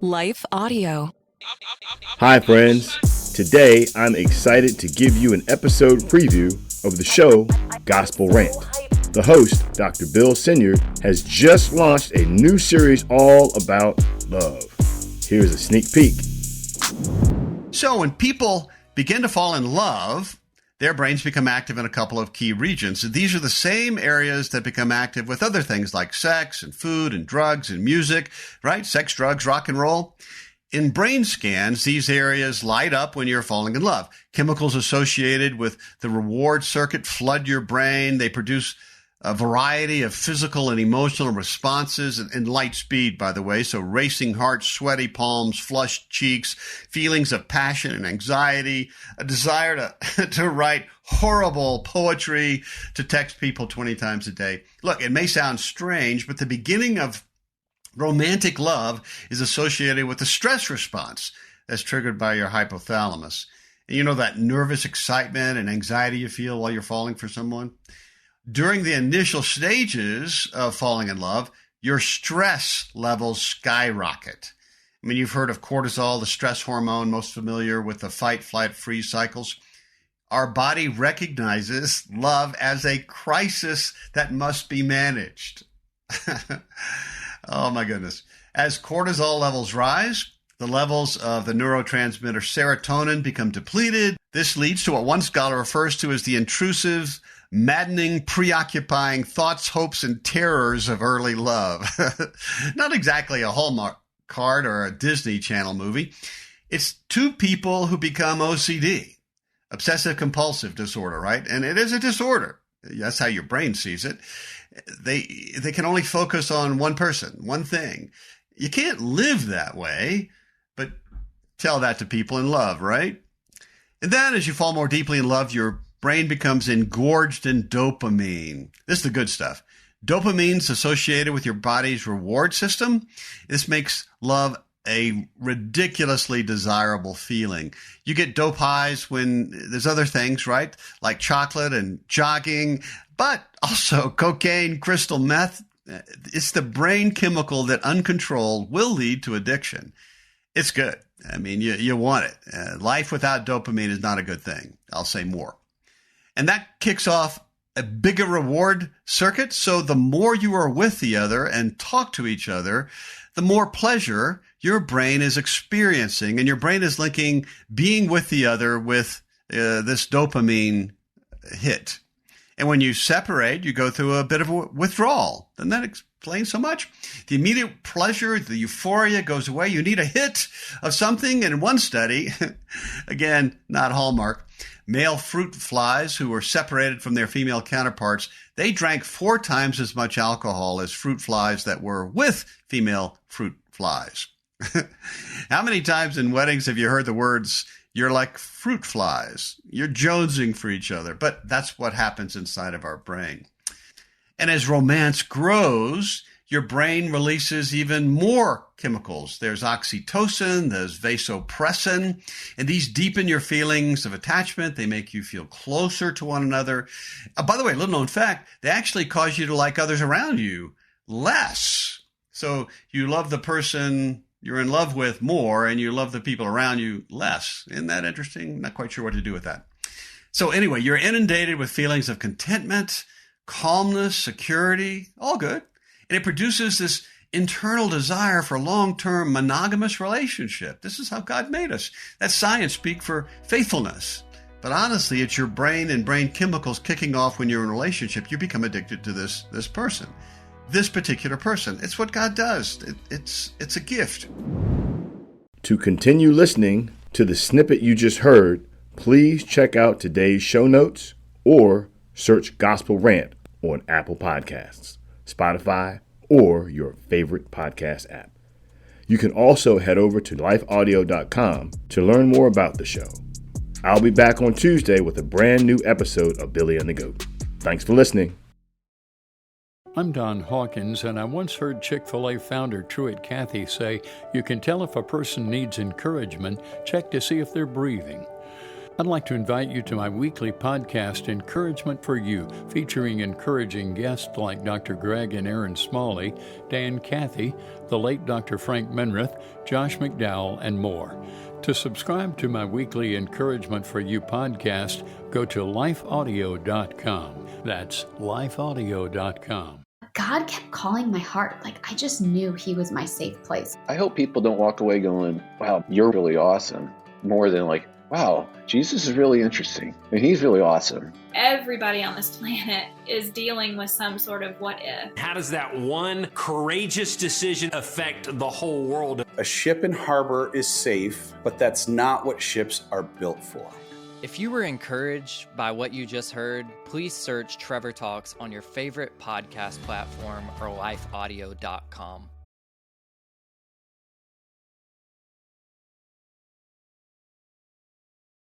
Life Audio. Hi, friends. Today, I'm excited to give you an episode preview of the show Gospel Rant. The host, Dr. Bill Senyard, has just launched a new series all about love. Here's a sneak peek. So when people begin to fall in love, their brains become active in a couple of key regions. These are the same areas that become active with other things like sex and food and drugs and music, right? Sex, drugs, rock and roll. In brain scans, these areas light up when you're falling in love. Chemicals associated with the reward circuit flood your brain. They produce a variety of physical and emotional responses in light speed, by the way. So racing heart, sweaty palms, flushed cheeks, feelings of passion and anxiety, a desire to write horrible poetry, to text people 20 times a day. Look, it may sound strange, but the beginning of romantic love is associated with the stress response that's triggered by your hypothalamus. And you know that nervous excitement and anxiety you feel while you're falling for someone? During the initial stages of falling in love, your stress levels skyrocket. I mean, you've heard of cortisol, the stress hormone, most familiar with the fight, flight, freeze cycles. Our body recognizes love as a crisis that must be managed. Oh, my goodness. As cortisol levels rise, the levels of the neurotransmitter serotonin become depleted. This leads to what one scholar refers to as the intrusive, maddening, preoccupying thoughts, hopes, and terrors of early love. Not exactly a Hallmark card or a Disney Channel movie. It's two people who become OCD, obsessive compulsive disorder, right? And it is a disorder. That's how your brain sees it. They can only focus on one person, one thing. You can't live that way, but tell that to people in love, right? And then as you fall more deeply in love, your brain becomes engorged in dopamine. This is the good stuff. Dopamine's associated with your body's reward system. This makes love a ridiculously desirable feeling. You get dope highs when there's other things, right? Like chocolate and jogging, but also cocaine, crystal meth. It's the brain chemical that uncontrolled will lead to addiction. It's good. I mean, you want it. Life without dopamine is not a good thing. I'll say more. And that kicks off a bigger reward circuit. So the more you are with the other and talk to each other, the more pleasure your brain is experiencing. And your brain is linking being with the other with this dopamine hit. And when you separate, you go through a bit of a withdrawal. Doesn't that explain so much? The immediate pleasure, the euphoria goes away. You need a hit of something. And in one study, again, not Hallmark, male fruit flies who were separated from their female counterparts, they drank 4 times as much alcohol as fruit flies that were with female fruit flies. How many times in weddings have you heard the words, "You're like fruit flies"? You're jonesing for each other. But that's what happens inside of our brain. And as romance grows, your brain releases even more chemicals. There's oxytocin, there's vasopressin, and these deepen your feelings of attachment. They make you feel closer to one another. By the way, a little known fact, they actually cause you to like others around you less. So you love the person you're in love with more, and you love the people around you less. Isn't that interesting? Not quite sure what to do with that. So anyway, you're inundated with feelings of contentment, calmness, security, all good. And it produces this internal desire for long-term monogamous relationship. This is how God made us. That's science speak for faithfulness. But honestly, it's your brain and brain chemicals kicking off when you're in a relationship. You become addicted to this person, this particular person. It's what God does. It's a gift. To continue listening to the snippet you just heard, please check out today's show notes or search Gospel Rant on Apple Podcasts, Spotify, or your favorite podcast app. You can also head over to lifeaudio.com to learn more about the show. I'll be back on Tuesday with a brand new episode of Billy and the Goat. Thanks for listening. I'm Don Hawkins, and I once heard Chick-fil-A founder Truett Cathy say, "You can tell if a person needs encouragement, check to see if they're breathing." I'd like to invite you to my weekly podcast, Encouragement for You, featuring encouraging guests like Dr. Greg and Aaron Smalley, Dan Cathy, the late Dr. Frank Menrith, Josh McDowell, and more. To subscribe to my weekly Encouragement for You podcast, go to lifeaudio.com. That's lifeaudio.com. God kept calling my heart. I just knew he was my safe place. I hope people don't walk away going, wow, you're really awesome. More than wow, Jesus is really interesting and he's really awesome. Everybody on this planet is dealing with some sort of what if. How does that one courageous decision affect the whole world? A ship in harbor is safe, but that's not what ships are built for. If you were encouraged by what you just heard, please search Trevor Talks on your favorite podcast platform or lifeaudio.com.